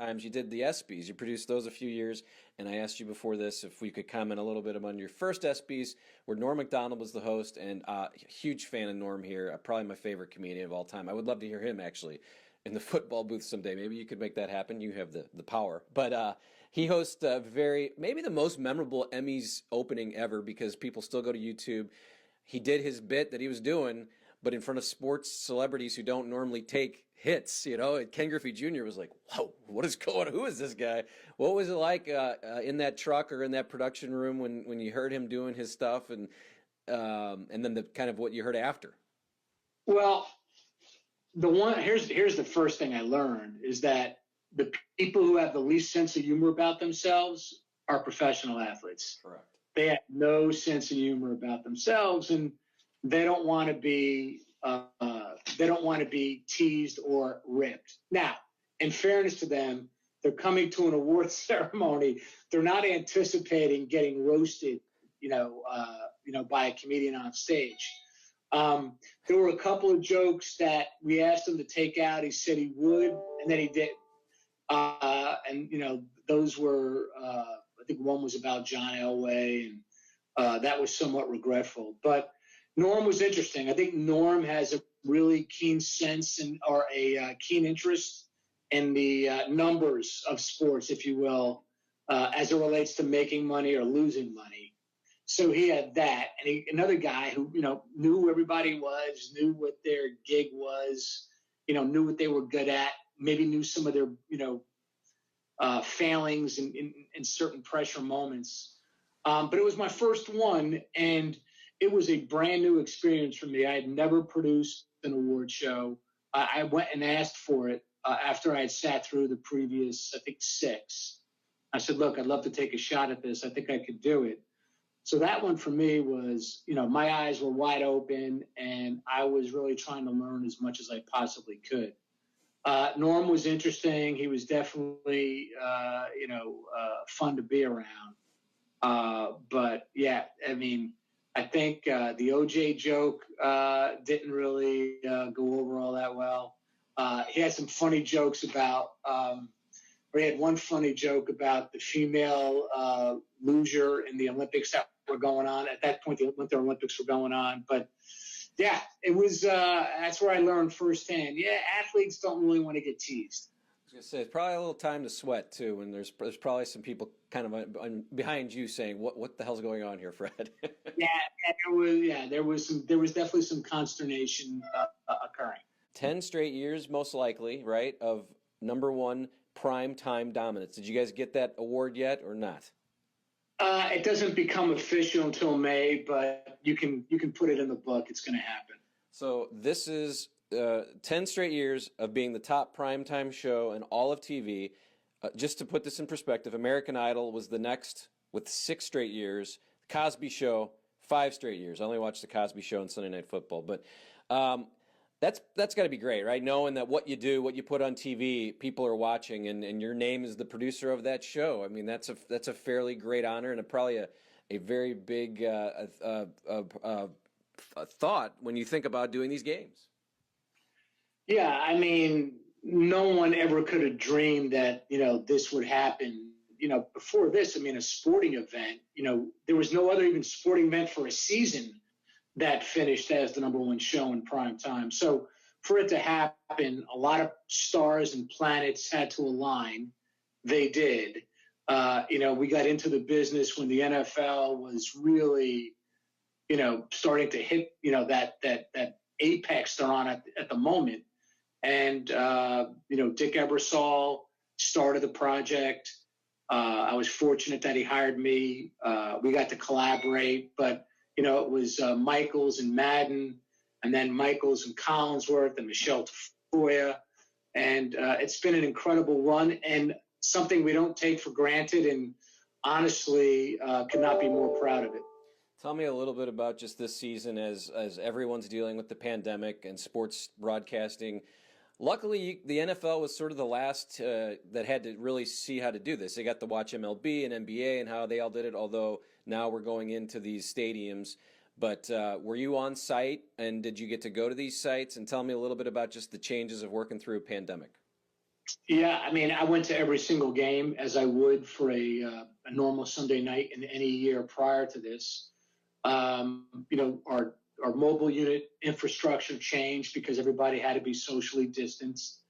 times. You did the ESPYs. You produced those a few years, and I asked you before this if we could comment a little bit on your first ESPYs, where Norm Macdonald was the host, and huge fan of Norm here, probably my favorite comedian of all time. I would love to hear him, actually, in the football booth someday. Maybe you could make that happen. You have the power. But he hosts maybe the most memorable Emmys opening ever, because people still go to YouTube. He did his bit that he was doing, but in front of sports celebrities who don't normally take hits, and Ken Griffey Jr. was like, whoa, what is going on? Who is this guy? What was it like in that truck or in that production room when you heard him doing his stuff, and then the kind of what you heard after? Well, here's the first thing I learned is that the people who have the least sense of humor about themselves are professional athletes. Correct. They have no sense of humor about themselves, and they don't want to be teased or ripped. Now, in fairness to them, they're coming to an awards ceremony. They're not anticipating getting roasted, by a comedian on stage. There were a couple of jokes that we asked him to take out. He said he would, and then he did. Those were, I think one was about John Elway, and that was somewhat regretful. But Norm was interesting. I think Norm has a really keen sense or a keen interest in the numbers of sports, if you will, as it relates to making money or losing money. So he had that. And another guy who, knew who everybody was, knew what their gig was, knew what they were good at, maybe knew some of their, failings in certain pressure moments. But it was my first one, and it was a brand new experience for me. I had never produced an award show. I went and asked for it after I had sat through the previous, I think, 6. I said, look, I'd love to take a shot at this. I think I could do it. So that one for me was, my eyes were wide open, and I was really trying to learn as much as I possibly could. Norm was interesting. He was definitely, fun to be around. But yeah, I mean, I think the OJ joke didn't really go over all that well. He had some funny jokes about, he had one funny joke about the female loser in the Olympics that were going on. At that point, the Winter Olympics were going on. But yeah, it was, that's where I learned firsthand. Yeah, athletes don't really want to get teased. I was going to say, it's probably a little time to sweat, too, and there's probably some people kind of behind you saying, what the hell's going on here, Fred? There was definitely some consternation occurring. 10 straight years, most likely, right, of number one prime time dominance. Did you guys get that award yet or not? It doesn't become official until May, but you can put it in the book. It's going to happen. So this is 10 straight years of being the top primetime show in all of TV. Just to put this in perspective, American Idol was the next with 6 straight years. The Cosby Show, 5 straight years. I only watched the Cosby Show and Sunday Night Football. But that's got to be great, right? Knowing that what you do, what you put on TV, people are watching, and your name is the producer of that show. I mean, that's a fairly great honor, and probably a very big thought when you think about doing these games. Yeah, I mean, no one ever could have dreamed that, this would happen. Before this, I mean, a sporting event, there was no other even sporting event for a season that finished as the number one show in prime time. So for it to happen, a lot of stars and planets had to align. They did. We got into the business when the NFL was really, starting to hit, that apex they're on at the moment. And, Dick Ebersol started the project. I was fortunate that he hired me. We got to collaborate, but, it was Michaels and Madden, and then Michaels and Collinsworth and Michelle Tafoya. And it's been an incredible run and something we don't take for granted, and honestly could not be more proud of it. Tell me a little bit about just this season as everyone's dealing with the pandemic and sports broadcasting. Luckily, the NFL was sort of the last that had to really see how to do this. They got to watch MLB and NBA and how they all did it, although now we're going into these stadiums. But were you on site, and did you get to go to these sites? And tell me a little bit about just the changes of working through a pandemic. Yeah, I mean, I went to every single game as I would for a normal Sunday night in any year prior to this. Our mobile unit infrastructure changed because everybody had to be socially distanced.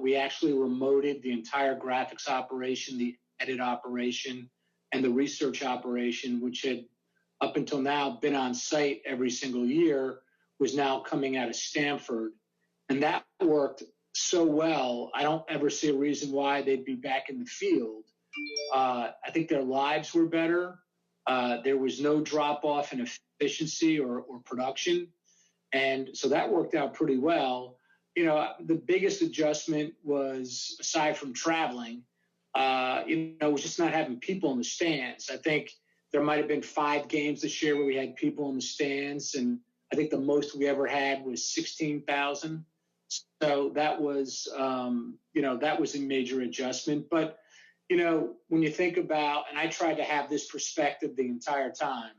We actually remoted the entire graphics operation, the edit operation, and the research operation, which had up until now been on site every single year, was now coming out of Stanford. And that worked so well. I don't ever see a reason why they'd be back in the field. I think their lives were better. There was no drop off in efficiency or production. And so that worked out pretty well. The biggest adjustment was, aside from traveling, was just not having people in the stands. I think there might have been 5 games this year where we had people in the stands, and I think the most we ever had was 16,000. So that was, that was a major adjustment. But, when you think about, and I tried to have this perspective the entire time,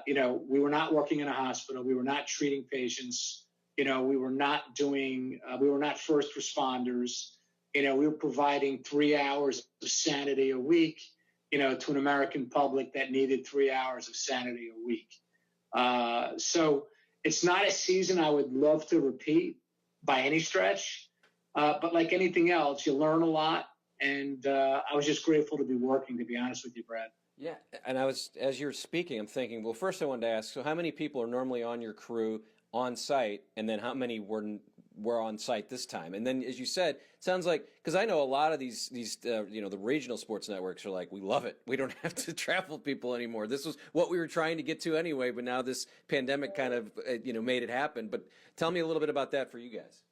we were not working in a hospital. We were not treating patients. We were not first responders. We were providing 3 hours of sanity a week, to an American public that needed 3 hours of sanity a week. So it's not a season I would love to repeat by any stretch. But like anything else, you learn a lot. And I was just grateful to be working, to be honest with you, Brad. Yeah, and as you're speaking, I'm thinking, well, first I wanted to ask, so how many people are normally on your crew on site, and then how many were on site this time? And then, as you said, it sounds like, because I know a lot of these the regional sports networks are like, we love it. We don't have to travel people anymore. This was what we were trying to get to anyway, but now this pandemic kind of, made it happen. But tell me a little bit about that for you guys.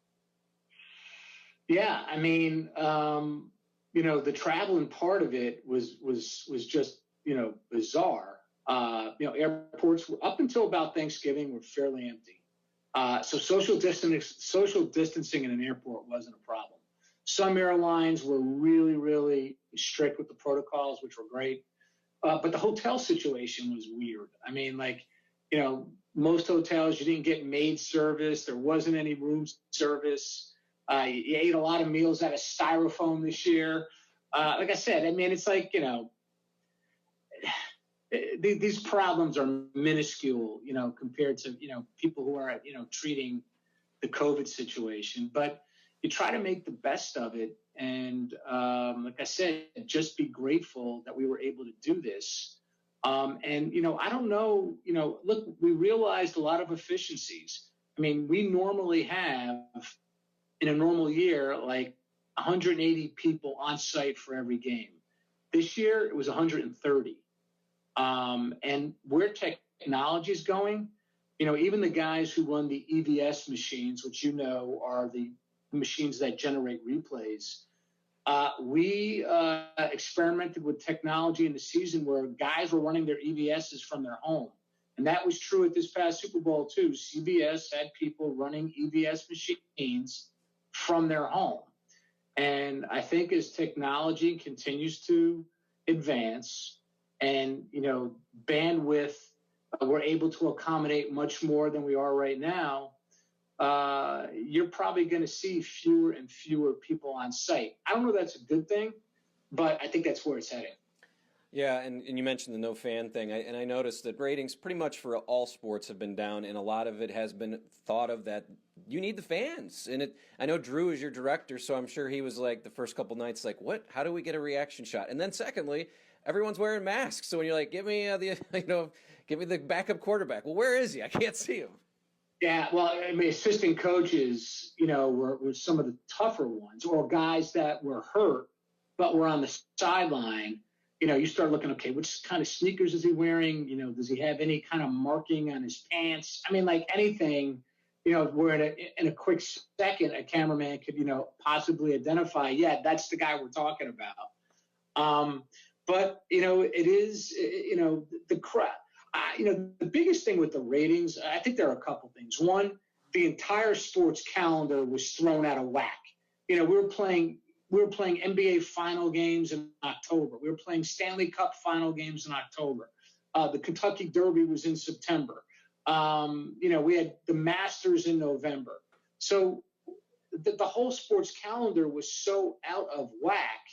Yeah, I mean, the traveling part of it was just, bizarre. Airports up until about Thanksgiving were fairly empty. So social distancing in an airport wasn't a problem. Some airlines were really, really strict with the protocols, which were great. But the hotel situation was weird. I mean, most hotels, you didn't get maid service. There wasn't any room service. You ate a lot of meals out of styrofoam this year. Like I said, I mean, it's like, these problems are minuscule, compared to, people who are, treating the COVID situation. But you try to make the best of it. And like I said, just be grateful that we were able to do this. And, I don't know, look, we realized a lot of efficiencies. I mean, we normally have, in a normal year, like 180 people on site for every game. This year, it was 130. And where technology is going, even the guys who run the EVS machines, which are the machines that generate replays, we experimented with technology in the season where guys were running their EVSs from their home. And that was true at this past Super Bowl, too. CBS had people running EVS machines from their home. And I think as technology continues to advance and, bandwidth, we're able to accommodate much more than we are right now, you're probably going to see fewer and fewer people on site. I don't know if that's a good thing, but I think that's where it's heading. Yeah, and you mentioned the no fan thing, and I noticed that ratings pretty much for all sports have been down, and a lot of it has been thought of that you need the fans. And I know Drew is your director, so I'm sure he was like the first couple nights like, what? How do we get a reaction shot? And then secondly, everyone's wearing masks, so when you're like, give me the backup quarterback. Well, where is he? I can't see him. Yeah, well, I mean, assistant coaches, were some of the tougher ones, or guys that were hurt but were on the sideline. You start looking, okay, which kind of sneakers is he wearing? Does he have any kind of marking on his pants? I mean, like anything, where in a quick second, a cameraman could, possibly identify, yeah, that's the guy we're talking about. But, it is, the crowd. The biggest thing with the ratings, I think there are a couple things. One, the entire sports calendar was thrown out of whack. We were playing NBA final games in October. We were playing Stanley Cup final games in October. The Kentucky Derby was in September. We had the Masters in November. So the whole sports calendar was so out of whack,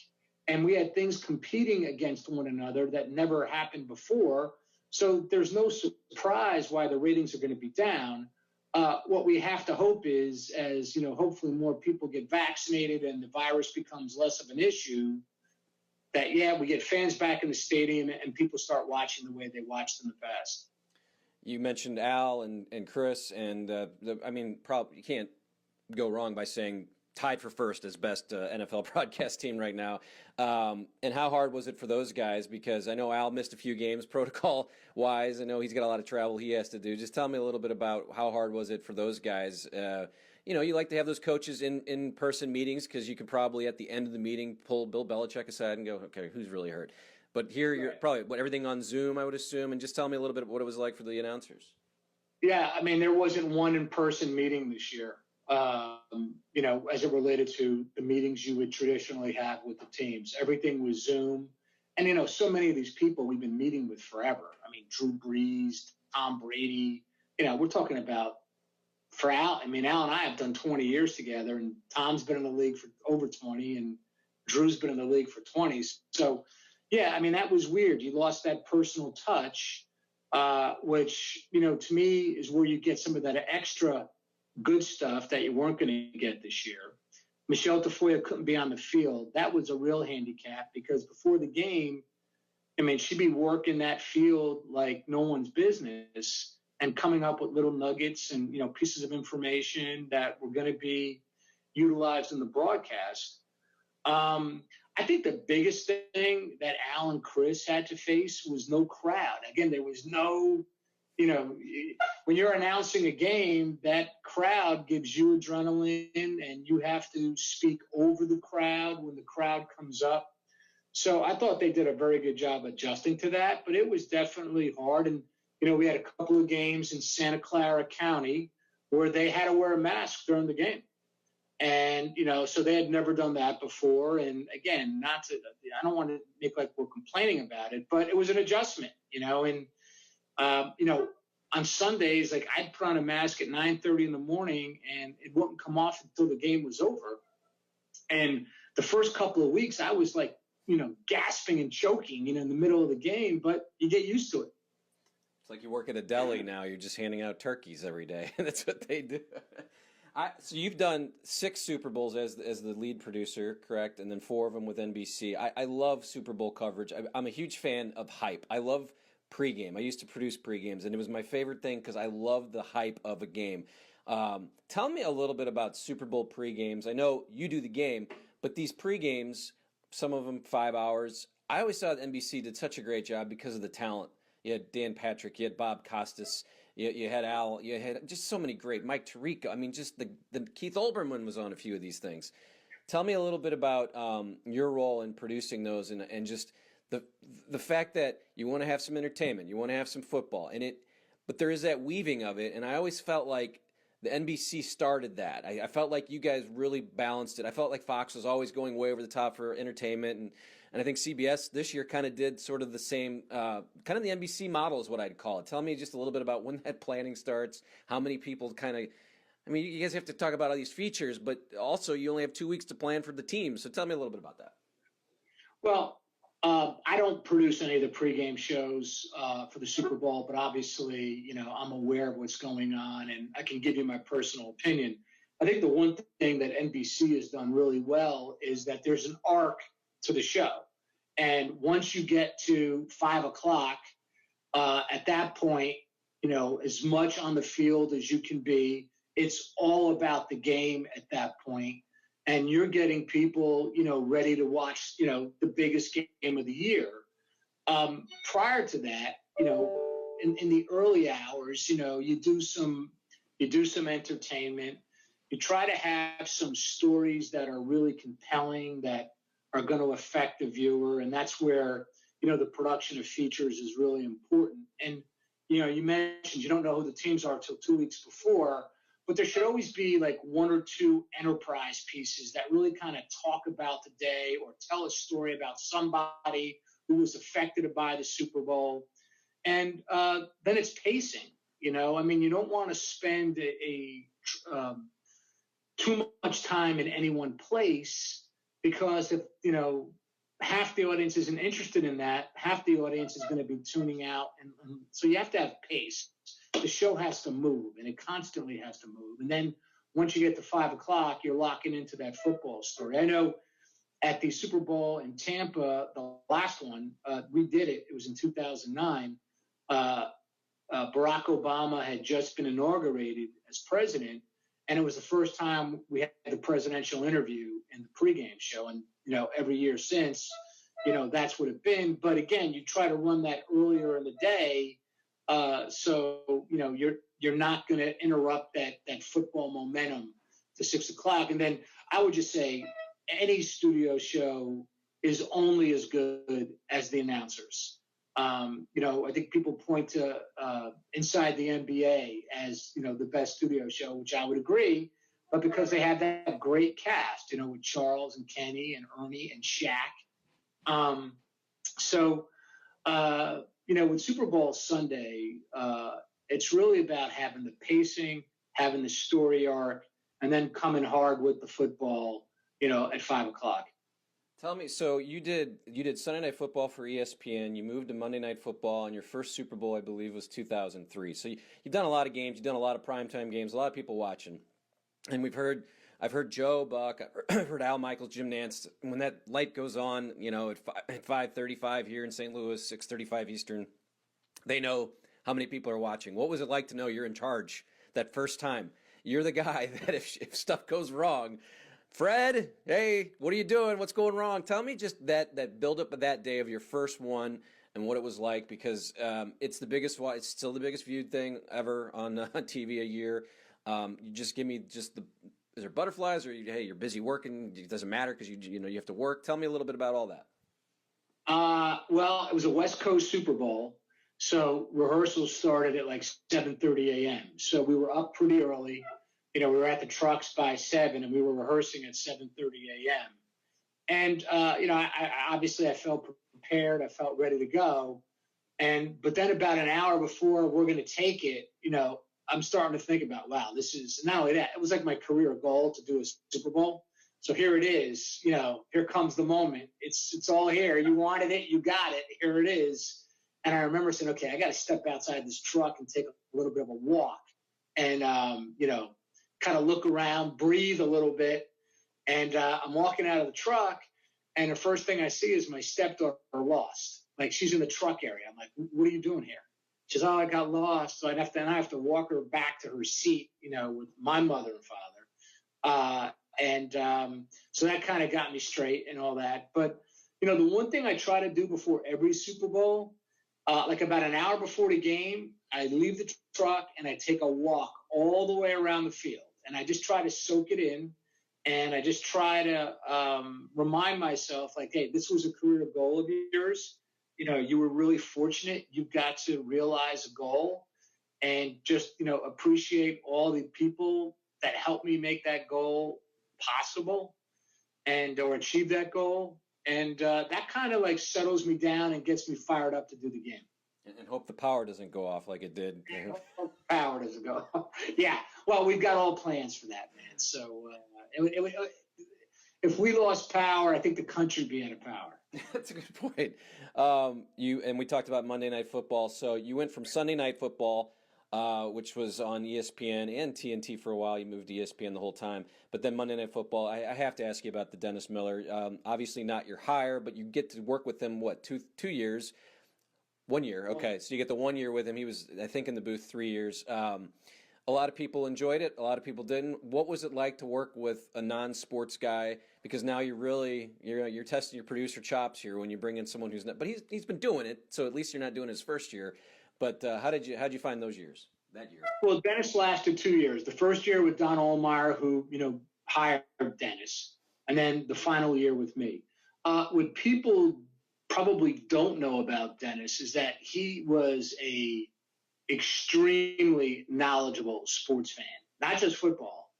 and we had things competing against one another that never happened before. So there's no surprise why the ratings are going to be down. What we have to hope is, as hopefully more people get vaccinated and the virus becomes less of an issue, that we get fans back in the stadium and people start watching the way they watched in the past. You mentioned Al and Chris, and probably you can't go wrong by saying tied for first as best NFL broadcast team right now. And how hard was it for those guys? Because I know Al missed a few games protocol-wise. I know he's got a lot of travel he has to do. Just tell me a little bit about how hard was it for those guys. You like to have those coaches in-person meetings because you could probably at the end of the meeting pull Bill Belichick aside and go, okay, who's really hurt? But here you're probably everything on Zoom, I would assume. And just tell me a little bit of what it was like for the announcers. Yeah, there wasn't one in-person meeting this year. As it related to the meetings you would traditionally have with the teams. Everything was Zoom. And, so many of these people we've been meeting with forever. Drew Brees, Tom Brady, we're talking about for Al. Al and I have done 20 years together, and Tom's been in the league for over 20, and Drew's been in the league for 20. So, that was weird. You lost that personal touch, which, to me is where you get some of that extra good stuff that you weren't going to get this year. Michelle Tafoya couldn't be on the field. That was a real handicap because before the game, she'd be working that field like no one's business and coming up with little nuggets and, pieces of information that were going to be utilized in the broadcast. I think the biggest thing that Al and Chris had to face was no crowd. Again, there was no when you're announcing a game, that crowd gives you adrenaline and you have to speak over the crowd when the crowd comes up. So I thought they did a very good job adjusting to that, but it was definitely hard. And, we had a couple of games in Santa Clara County where they had to wear a mask during the game. And, so they had never done that before. And again, I don't want to make like we're complaining about it, but it was an adjustment, on Sundays, like I'd put on a mask at 9:30 in the morning and it wouldn't come off until the game was over. And the first couple of weeks I was like, gasping and choking, in the middle of the game, but you get used to it. It's like you work at a deli now. You're just handing out turkeys every day. That's what they do. So you've done 6 Super Bowls as the lead producer, correct? And then 4 of them with NBC. I love Super Bowl coverage. I'm a huge fan of hype. I love pregame. I used to produce pregames, and it was my favorite thing because I love the hype of a game. Tell me a little bit about Super Bowl pregames. I know you do the game, but these pregames, some of them 5 hours, I always thought NBC did such a great job because of the talent. You had Dan Patrick, you had Bob Costas, you had Al, you had just so many great, Mike Tirico. Just the Keith Olbermann was on a few of these things. Tell me a little bit about your role in producing those and just the fact that you want to have some entertainment, you want to have some football, but there is that weaving of it, and I always felt like the NBC started that. I felt like you guys really balanced it. I felt like Fox was always going way over the top for entertainment, and I think CBS this year kind of did sort of the same, kind of the NBC model is what I'd call it. Tell me just a little bit about when that planning starts, how many people kind of, you guys have to talk about all these features, but also you only have 2 weeks to plan for the team, so tell me a little bit about that. Well, I don't produce any of the pregame shows for the Super Bowl, but obviously, I'm aware of what's going on, and I can give you my personal opinion. I think the one thing that NBC has done really well is that there's an arc to the show. And once you get to 5 o'clock, at that point, as much on the field as you can be, it's all about the game at that point. And you're getting people, ready to watch, the biggest game of the year. Prior to that, in the early hours, you do some entertainment. You try to have some stories that are really compelling, that are going to affect the viewer. And that's where, the production of features is really important. And, you mentioned you don't know who the teams are till 2 weeks before. But there should always be like 1 or 2 enterprise pieces that really kind of talk about the day or tell a story about somebody who was affected by the Super Bowl. And then it's pacing, you don't want to spend a too much time in any one place, because if, half the audience isn't interested in that, half the audience is going to be tuning out. And so you have to have pace. The show has to move, and it constantly has to move. And then once you get to 5 o'clock, you're locking into that football story. I know at the Super Bowl in Tampa, the last one, we did it. It was in 2009. Barack Obama had just been inaugurated as president, and it was the first time we had the presidential interview in the pregame show. And, every year since, that's what it's been. But again, you try to run that earlier in the day, so you're not going to interrupt that football momentum to 6 o'clock. And then I would just say any studio show is only as good as the announcers. I think people point to Inside the NBA as, the best studio show, which I would agree, but because they have that great cast, with Charles and Kenny and Ernie and Shaq. With Super Bowl Sunday, it's really about having the pacing, having the story arc, and then coming hard with the football, at 5 o'clock. Tell me, so you did Sunday Night Football for ESPN. You moved to Monday Night Football, and your first Super Bowl, I believe, was 2003. So you've done a lot of games. You've done a lot of primetime games. A lot of people watching, and I've heard Joe Buck, I've heard Al Michaels, Jim Nantz. When that light goes on, at 5:35 here in St. Louis, 6:35 Eastern, they know how many people are watching. What was it like to know you're in charge that first time? You're the guy that if stuff goes wrong, Fred, hey, what are you doing? What's going wrong? Tell me just that build-up of that day of your first one and what it was like, because it's still the biggest viewed thing ever on TV a year. You just give me is there butterflies, or hey, you're busy working, it doesn't matter because you have to work? Tell me a little bit about all that. Well, it was a West Coast Super Bowl, so rehearsals started at like 7:30 a.m. So we were up pretty early. We were at the trucks by 7, and we were rehearsing at 7:30 a.m. And I felt prepared. I felt ready to go. But then about an hour before we're going to take it, I'm starting to think about, wow, this is not only that, it was like my career goal to do a Super Bowl. So here it is, here comes the moment. It's all here. You wanted it, you got it. Here it is. And I remember saying, okay, I got to step outside this truck and take a little bit of a walk and, kind of look around, breathe a little bit. And I'm walking out of the truck, and the first thing I see is my stepdaughter lost. Like, she's in the truck area. I'm like, what are you doing here? She says, oh, I got lost. So I have to walk her back to her seat, with my mother and father. So that kind of got me straight and all that. But, the one thing I try to do before every Super Bowl, like about an hour before the game, I leave the truck and I take a walk all the way around the field. And I just try to soak it in. And I just try to remind myself, like, hey, this was a career goal of yours. You were really fortunate. You got to realize a goal, and just, appreciate all the people that helped me make that goal possible or achieve that goal. And that kind of like settles me down and gets me fired up to do the game. And hope the power doesn't go off like it did. Hope the power doesn't go off. Yeah. Well, we've got all plans for that, man. So if we lost power, I think the country would be out of power. That's a good point. We talked about Monday Night Football. So you went from Sunday Night Football, which was on ESPN and TNT for a while. You moved to ESPN the whole time. But then Monday Night Football, I have to ask you about the Dennis Miller. Obviously not your hire, but you get to work with him, what, 2 years? 1 year, okay. So you get the 1 year with him. He was, I think, in the booth 3 years. A lot of people enjoyed it. A lot of people didn't. What was it like to work with a non-sports guy? Because now you're testing your producer chops here when you bring in someone who's not. But he's been doing it, so at least you're not doing his first year. But how'd you find those years? That year? Well, Dennis lasted 2 years. The first year with Don Ohlmeyer, who hired Dennis, and then the final year with me. What people probably don't know about Dennis is that he was a extremely knowledgeable sports fan, not just football,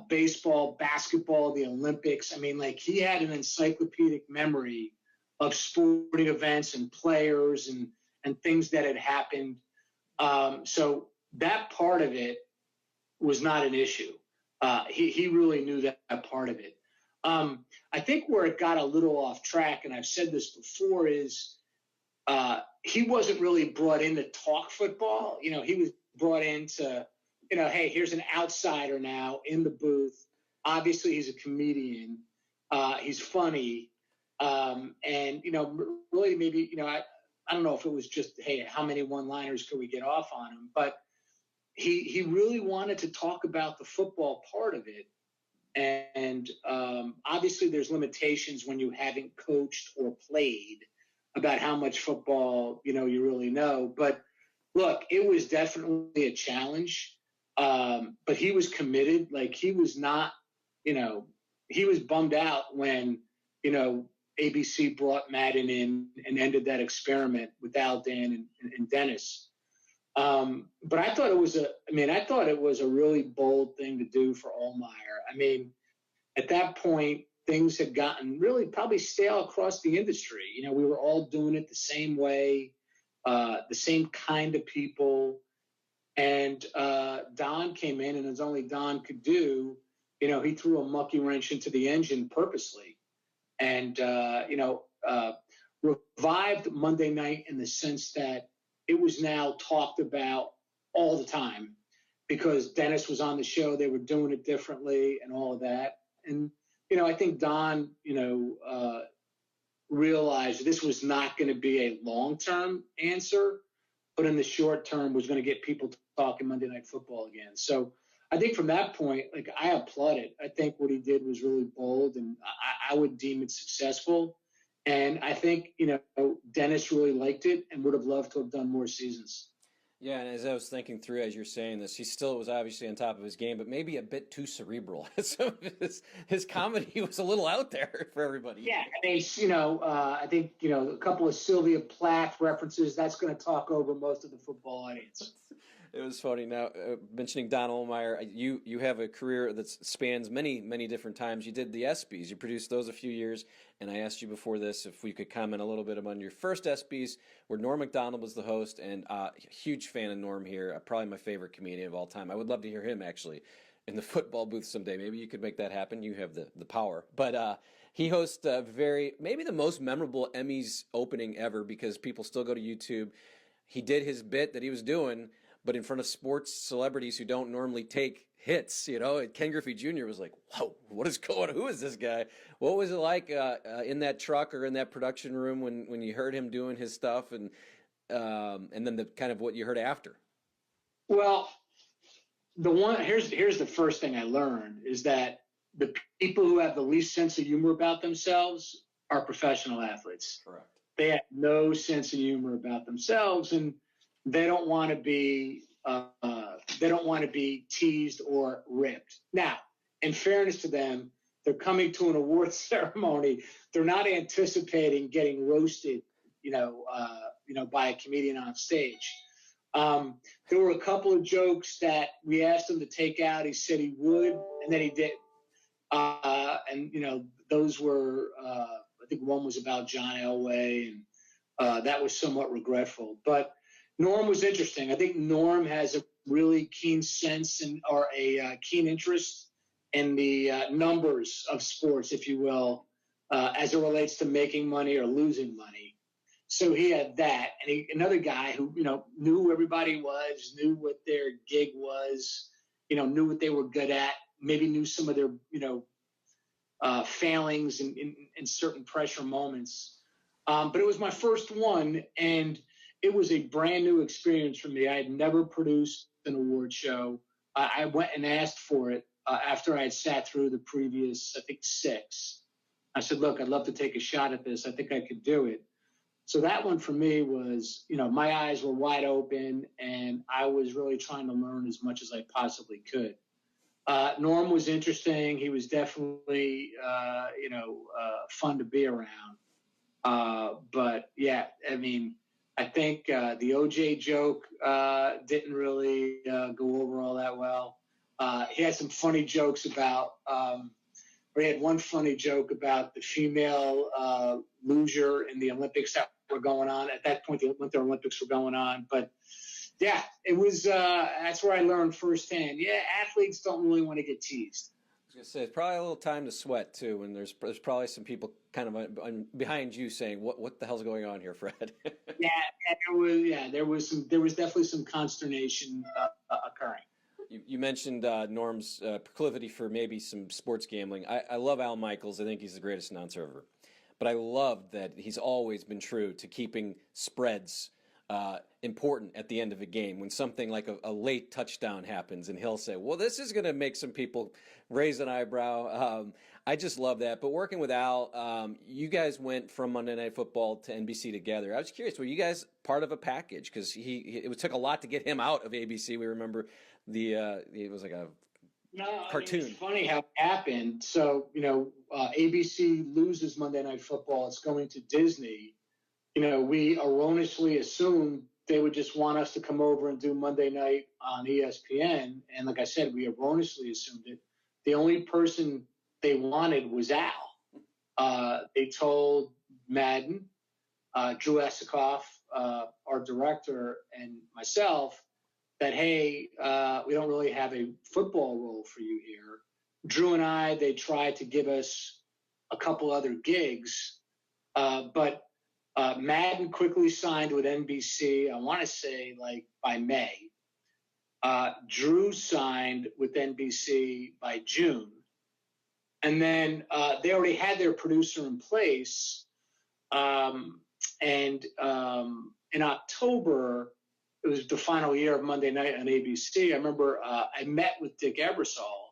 baseball, basketball, the Olympics. I mean, like, he had an encyclopedic memory of sporting events and players and things that had happened. So that part of it was not an issue. he really knew that part of it. I think where it got a little off track, and I've said this before, is he wasn't really brought in to talk football. He was brought in to, hey, here's an outsider now in the booth. Obviously, he's a comedian. He's funny. And, really maybe, I don't know if it was just, hey, how many one-liners could we get off on him? But he really wanted to talk about the football part of it. And obviously there's limitations when you haven't coached or played about how much football, you really know. But look, it was definitely a challenge. But he was committed. Like, he was not, he was bummed out when, ABC brought Madden in and ended that experiment with Al, Dan, and Dennis. But I thought it was a really bold thing to do for Allmeyer. I mean, at that point, things had gotten really probably stale across the industry. We were all doing it the same way, the same kind of people. And Don came in, and as only Don could do, he threw a monkey wrench into the engine purposely. And, revived Monday night in the sense that it was now talked about all the time because Dennis was on the show. They were doing it differently and all of that. And, I think Don, realized this was not going to be a long-term answer, but in the short term was going to get people talking Monday Night Football again. So I think from that point, I applaud it. I think what he did was really bold, and I would deem it successful. And I think, Dennis really liked it and would have loved to have done more seasons. Yeah, and as I was thinking through as you're saying this, he still was obviously on top of his game, but maybe a bit too cerebral. Some of his comedy was a little out there for everybody. Yeah, I mean, I think, a couple of Sylvia Plath references, that's going to talk over most of the football audience. It was funny. Now, mentioning Don Allmeyer, you have a career that spans many, many different times. You did the ESPYs. You produced those a few years, and I asked you before this if we could comment a little bit on your first ESPYs, where Norm Macdonald was the host, and huge fan of Norm here, probably my favorite comedian of all time. I would love to hear him, actually, in the football booth someday. Maybe you could make that happen. You have the power. But he hosts maybe the most memorable Emmys opening ever because people still go to YouTube. He did his bit that he was doing, but in front of sports celebrities who don't normally take hits, Ken Griffey Jr. was like, whoa, who is this guy? What was it like in that truck or in that production room when you heard him doing his stuff and then the kind of what you heard after? Well, here's the first thing I learned is that the people who have the least sense of humor about themselves are professional athletes. Correct. They have no sense of humor about themselves, and they don't want to be teased or ripped. Now, in fairness to them, they're coming to an awards ceremony. They're not anticipating getting roasted, by a comedian on stage. There were a couple of jokes that we asked him to take out. He said he would, and then he did. Those were, I think one was about John Elway, and that was somewhat regretful. But Norm was interesting. I think Norm has a really keen sense or a keen interest in the numbers of sports, if you will, as it relates to making money or losing money. So he had that. And another guy who, knew who everybody was, knew what their gig was, knew what they were good at, maybe knew some of their, failings in certain pressure moments. But it was my first one, and it was a brand new experience for me. I had never produced an award show. I went and asked for it after I had sat through the previous, I think, 6. I said, look, I'd love to take a shot at this. I think I could do it. So that one for me was, my eyes were wide open, and I was really trying to learn as much as I possibly could. Norm was interesting. He was definitely, fun to be around. But, yeah, I mean, I think the OJ joke didn't really go over all that well. He had some funny jokes about, he had one funny joke about the female loser in the Olympics that were going on. At that point, the Winter Olympics were going on. But Yeah, it was. That's where I learned firsthand. Yeah, athletes don't really want to get teased. I was gonna say it's probably a little time to sweat too, and there's probably some people kind of behind you saying, "What the hell's going on here, Fred?" Yeah, there was. Yeah, there was definitely some consternation occurring. You mentioned Norm's proclivity for maybe some sports gambling. I love Al Michaels. I think he's the greatest announcer ever. But I love that he's always been true to keeping spreads important at the end of a game. When something like a late touchdown happens, and he'll say, well, this is going to make some people raise an eyebrow. I just love that. But working with Al, you guys went from Monday Night Football to NBC together. I was curious, were you guys part of a package? Because it took a lot to get him out of ABC. We remember it was like a cartoon. It's funny how it happened. So, ABC loses Monday Night Football. It's going to Disney. We erroneously assumed they would just want us to come over and do Monday night on ESPN. And like I said, we erroneously assumed it. The only person they wanted was Al. They told Madden, Drew Esikoff, our director, and myself that, hey, we don't really have a football role for you here. Drew and I, they tried to give us a couple other gigs, but Madden quickly signed with NBC, I want to say like by May. Drew signed with NBC by June. And then they already had their producer in place. And in October, it was the final year of Monday Night on ABC. I remember I met with Dick Ebersol,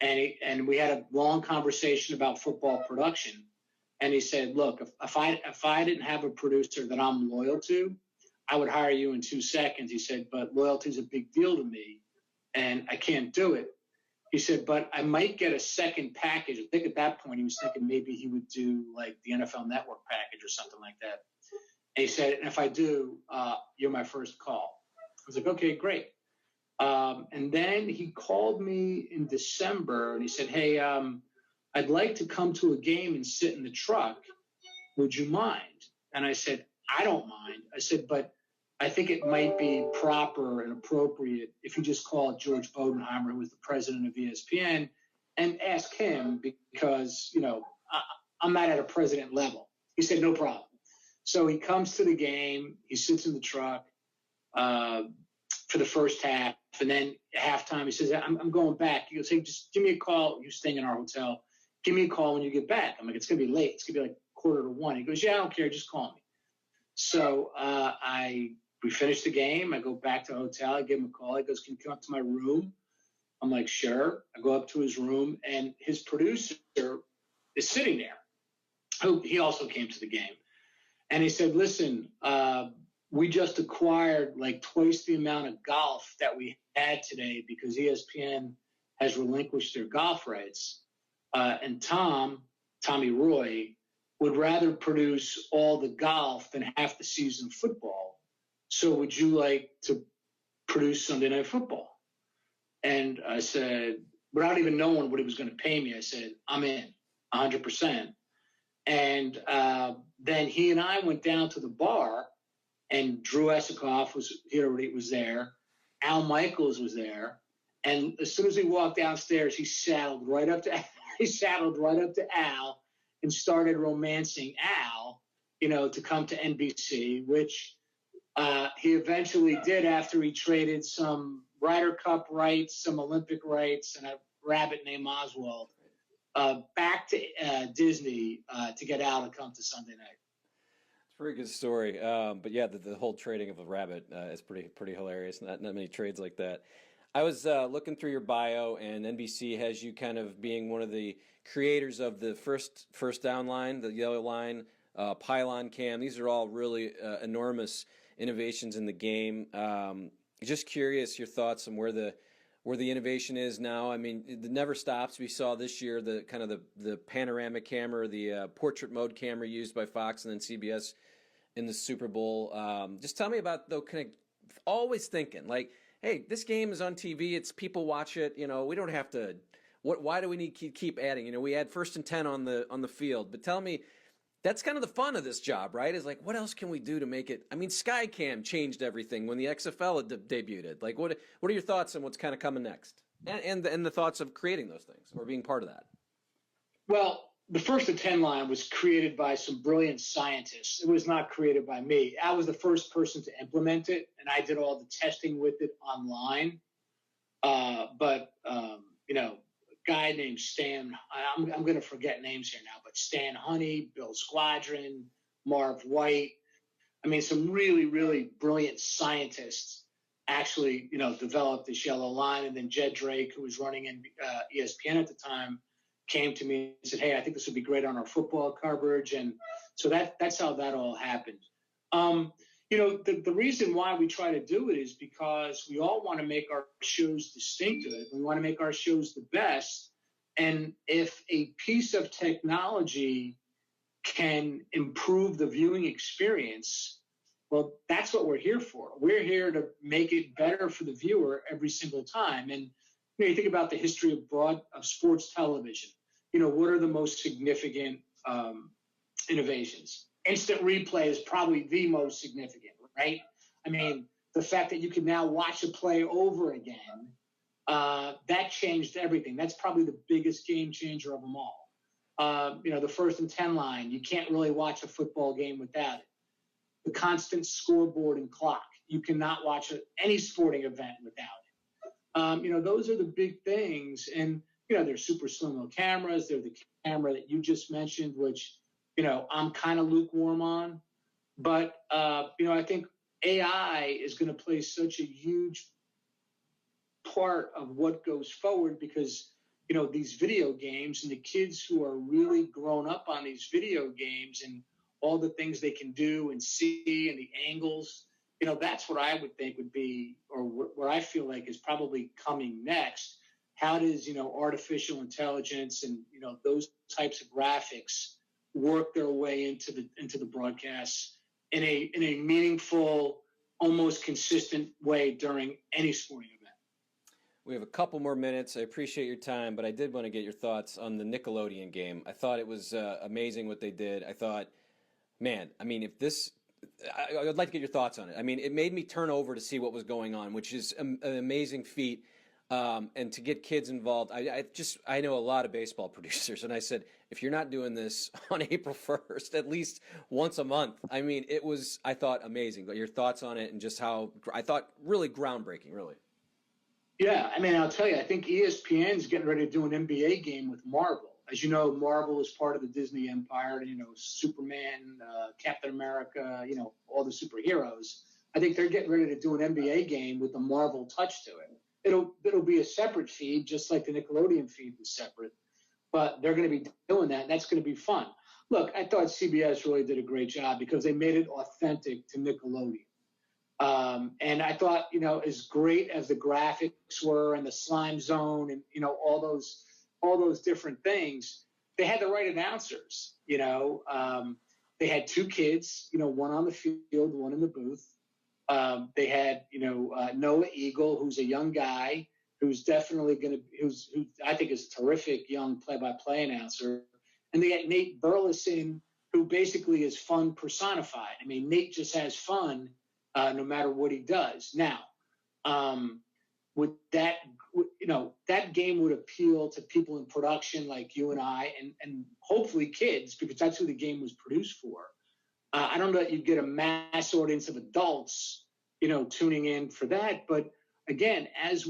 and we had a long conversation about football production. And he said, look, if I didn't have a producer that I'm loyal to, I would hire you in 2 seconds. He said, but loyalty is a big deal to me, and I can't do it. He said, but I might get a second package. I think at that point he was thinking maybe he would do like the NFL Network package or something like that. And he said, and if I do, you're my first call. I was like, okay, great. And then he called me in December, and he said, hey, I'd like to come to a game and sit in the truck. Would you mind? And I said, I don't mind. I said, but I think it might be proper and appropriate if you just call George Bodenheimer, who was the president of ESPN, and ask him because, I'm not at a president level. He said, no problem. So he comes to the game. He sits in the truck for the first half. And then at halftime, he says, I'm going back. He goes, hey, just give me a call. You're staying in our hotel. Give me a call when you get back. I'm like, it's going to be late. It's going to be like 1:45. He goes, yeah, I don't care. Just call me. So we finish the game. I go back to the hotel. I give him a call. He goes, can you come up to my room? I'm like, sure. I go up to his room, and his producer is sitting there. He also came to the game. And he said, listen, we just acquired like twice the amount of golf that we had today because ESPN has relinquished their golf rights. And Tommy Roy, would rather produce all the golf than half the season football. So would you like to produce Sunday Night Football? And I said, without even knowing what he was going to pay me, I said, I'm in 100%. And then he and I went down to the bar, and Drew Esikoff was there. Al Michaels was there. And as soon as he walked downstairs, he saddled right up to Al and started romancing Al, to come to NBC, which he eventually did after he traded some Ryder Cup rights, some Olympic rights, and a rabbit named Oswald back to Disney to get Al to come to Sunday night. It's a pretty good story. But yeah, the whole trading of a rabbit is pretty hilarious. Not many trades like that. I was looking through your bio, and NBC has you kind of being one of the creators of the first down line, the yellow line, pylon cam. These are all really enormous innovations in the game. Just curious your thoughts on where the innovation is now. I mean, it never stops. We saw this year the kind of the panoramic camera, the portrait mode camera used by Fox and then CBS in the Super Bowl. Just tell me about, though, kind of always thinking like, hey, this game is on TV. It's people watch it. We don't have to. Why do we need to keep adding? We add 1st and 10 on the field. But tell me, That's kind of the fun of this job, right? Is like, what else can we do to make it? I mean, Skycam changed everything when the XFL debuted. Like, what are your thoughts on what's kind of coming next, and the thoughts of creating those things or being part of that? Well, the first and 10 line was created by some brilliant scientists. It was not created by me. I was the first person to implement it, and I did all the testing with it online. But a guy named Stan, I'm going to forget names here now, but Stan Honey, Bill Squadron, Marv White. I mean, some really, really brilliant scientists actually, developed this yellow line. And then Jed Drake, who was running in ESPN at the time, came to me and said, hey, I think this would be great on our football coverage. And so that's how that all happened. The reason why we try to do it is because we all want to make our shows distinctive. We want to make our shows the best. And if a piece of technology can improve the viewing experience, well, that's what we're here for. We're here to make it better for the viewer every single time. And you think about the history of sports television. What are the most significant innovations? Instant replay is probably the most significant, right? I mean, the fact that you can now watch a play over again, that changed everything. That's probably the biggest game changer of them all. The first and 10 line, you can't really watch a football game without it. The constant scoreboard and clock, you cannot watch any sporting event without it. Those are the big things. And, there's super slow-mo cameras. There's the camera that you just mentioned, which, I'm kind of lukewarm on. But, I think AI is going to play such a huge part of what goes forward because, these video games and the kids who are really grown up on these video games and all the things they can do and see and the angles, that's what I would think would be, or what I feel like is probably coming next. How does, artificial intelligence and, those types of graphics work their way into the broadcasts in a meaningful, almost consistent way during any sporting event? We have a couple more minutes. I appreciate your time, but I did want to get your thoughts on the Nickelodeon game. I thought it was amazing what they did. I thought, man, I mean, I would like to get your thoughts on it. I mean, it made me turn over to see what was going on, which is an amazing feat. And to get kids involved, I know a lot of baseball producers, and I said, if you're not doing this on April 1st, at least once a month, I mean, I thought amazing. But your thoughts on it and just how I thought really groundbreaking, really. Yeah, I mean, I'll tell you, I think ESPN's getting ready to do an NBA game with Marvel. As you know, Marvel is part of the Disney empire, Superman, Captain America, all the superheroes. I think they're getting ready to do an NBA game with the Marvel touch to it. It'll be a separate feed, just like the Nickelodeon feed was separate, but they're going to be doing that, and that's going to be fun. Look, I thought CBS really did a great job because they made it authentic to Nickelodeon. And I thought, as great as the graphics were and the slime zone and, all those different things, they had the right announcers. They had two kids, one on the field, one in the booth. They had, Noah Eagle, who's a young guy who's definitely who I think is a terrific young play-by-play announcer. And they had Nate Burleson, who basically is fun personified. I mean, Nate just has fun no matter what he does. Now, with that, that game would appeal to people in production like you and I, and hopefully kids, because that's who the game was produced for. I don't know that you'd get a mass audience of adults, tuning in for that. But again, as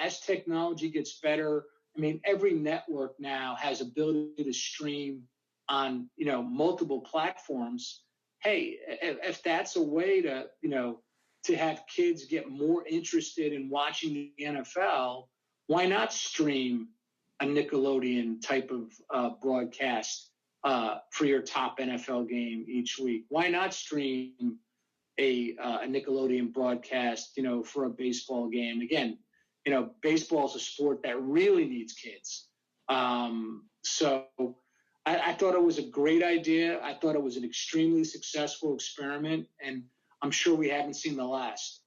as technology gets better, I mean, every network now has ability to stream on, multiple platforms. Hey, if that's a way to have kids get more interested in watching the NFL, why not stream a Nickelodeon type of broadcast for your top NFL game each week? Why not stream a Nickelodeon broadcast, for a baseball game? Again, baseball is a sport that really needs kids. So I thought it was a great idea. I thought it was an extremely successful experiment, and I'm sure we haven't seen the last.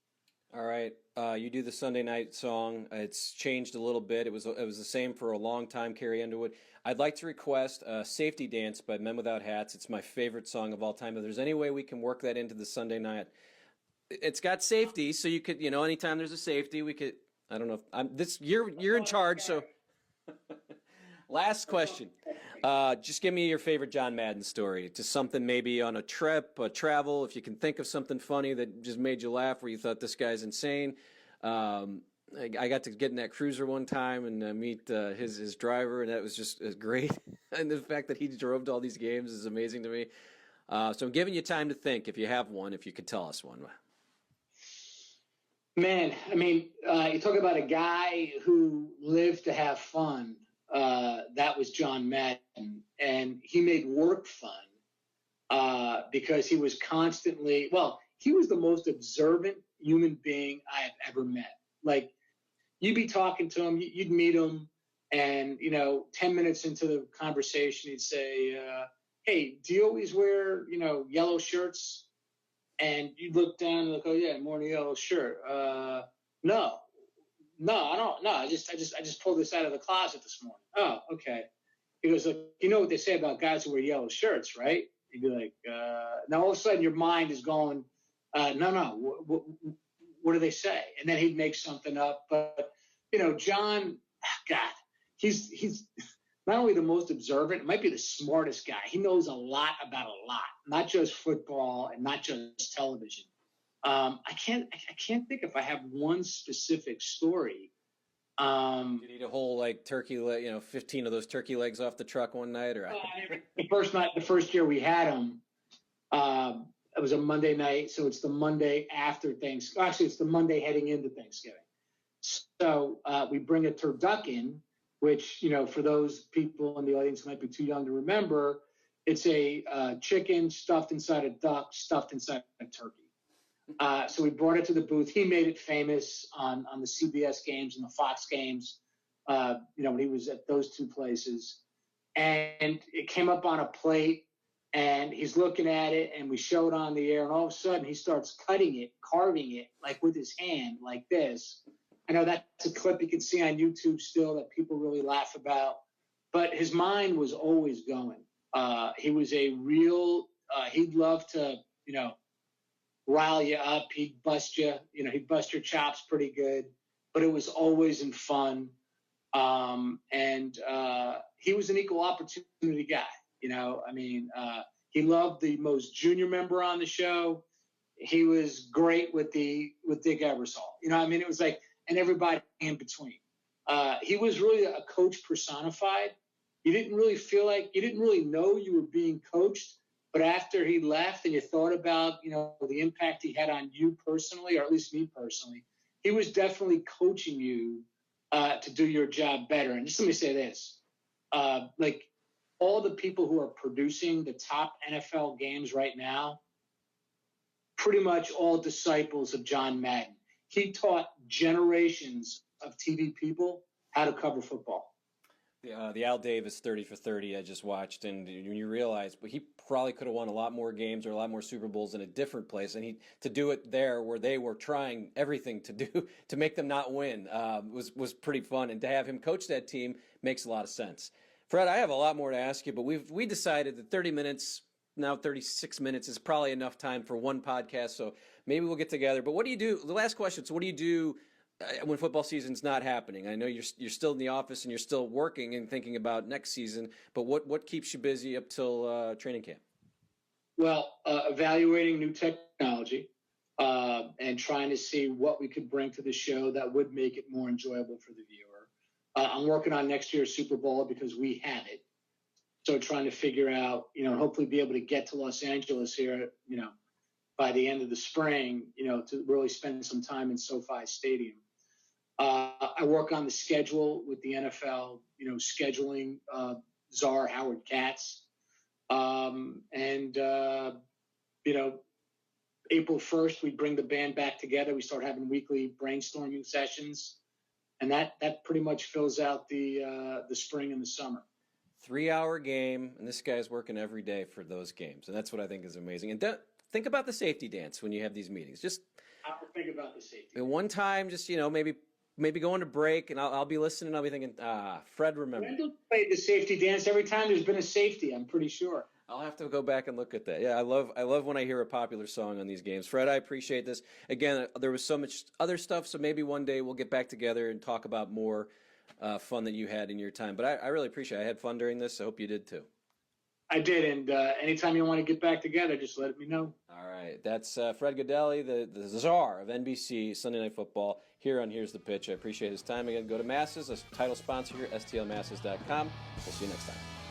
All right. You do the Sunday night song. It's changed a little bit. It was the same for a long time, Carrie Underwood. I'd like to request Safety Dance by Men Without Hats. It's my favorite song of all time. If there's any way we can work that into the Sunday night, it's got safety, so you could, anytime there's a safety, we could. I don't know. You're in charge, so. Last question. Just give me your favorite John Madden story. Just something maybe on a trip, a travel, if you can think of something funny that just made you laugh where you thought this guy's insane. I got to get in that cruiser one time and meet his driver, and that was just great. And the fact that he drove to all these games is amazing to me. So I'm giving you time to think if you have one, if you could tell us one. Man, I mean, you talk about a guy who lived to have fun. That was John Madden, and he made work fun because he was constantly, he was the most observant human being I have ever met. Like, you'd be talking to him, you'd meet him, and, 10 minutes into the conversation, he'd say, hey, do you always wear, yellow shirts? And you'd look down and look, oh yeah, I'm wearing a yellow shirt. No, I don't. No, I just pulled this out of the closet this morning. Oh, okay. He goes, like, you know what they say about guys who wear yellow shirts, right? He'd be like, now all of a sudden your mind is going, no. What do they say? And then he'd make something up. But John, God, he's not only the most observant, it might be the smartest guy. He knows a lot about a lot, not just football and not just television. I can't think if I have one specific story. You eat a whole turkey leg, 15 of those turkey legs off the truck one night, or the first year we had them, it was a Monday night, so it's the Monday after Thanksgiving. Actually, it's the Monday heading into Thanksgiving. So we bring a turducken, which, for those people in the audience who might be too young to remember, it's a chicken stuffed inside a duck, stuffed inside a turkey. So we brought it to the booth. He made it famous on the CBS games and the Fox games, when he was at those two places. And it came up on a plate, and he's looking at it, and we show it on the air, and all of a sudden he starts cutting it, carving it, like with his hand, like this. I know that's a clip you can see on YouTube still that people really laugh about. But his mind was always going. He was a real, he'd love to, rile you up. He'd bust you, he'd bust your chops pretty good. But it was always in fun. And he was an equal opportunity guy. He loved the most junior member on the show. He was great with Dick Ebersol. It was like, and everybody in between. He was really a coach personified. You didn't really know you were being coached, but after he left and you thought about, the impact he had on you personally, or at least me personally, he was definitely coaching you to do your job better. And just let me say this, all the people who are producing the top NFL games right now, pretty much all disciples of John Madden. He taught generations of TV people how to cover football. The Al Davis 30 for 30 I just watched, and when you realize, but he probably could have won a lot more games or a lot more Super Bowls in a different place, and to do it there where they were trying everything to make them not win was pretty fun, and to have him coach that team makes a lot of sense. Fred, I have a lot more to ask you, but we decided that 30 minutes, now 36 minutes, is probably enough time for one podcast, so maybe we'll get together. But what do you do? The last question, so what do you do when football season's not happening? I know you're still in the office and you're still working and thinking about next season, but what keeps you busy up till training camp? Well, evaluating new technology and trying to see what we could bring to the show that would make it more enjoyable for the viewer. I'm working on next year's Super Bowl because we have it. So trying to figure out, hopefully be able to get to Los Angeles here, by the end of the spring, to really spend some time in SoFi Stadium. I work on the schedule with the NFL, scheduling czar Howard Katz. April 1st, we bring the band back together. We start having weekly brainstorming sessions. And that pretty much fills out the spring and the summer. 3-hour game, and this guy's working every day for those games. And that's what I think is amazing. And think about the safety dance when you have these meetings. Just I'll think about the safety. one time, just maybe going to break, and I'll be listening. I'll be thinking, Fred, remember. Wendell played the safety dance every time there's been a safety. I'm pretty sure. I'll have to go back and look at that. Yeah, I love when I hear a popular song on these games. Fred, I appreciate this. Again, there was so much other stuff, so maybe one day we'll get back together and talk about more fun that you had in your time. But I really appreciate it. I had fun during this. I hope you did too. I did, and anytime you want to get back together, just let me know. All right. That's Fred Gaudelli, the czar of NBC Sunday Night Football, here on Here's the Pitch. I appreciate his time. Again, go to Masses, a title sponsor here, stlmasses.com. We'll see you next time.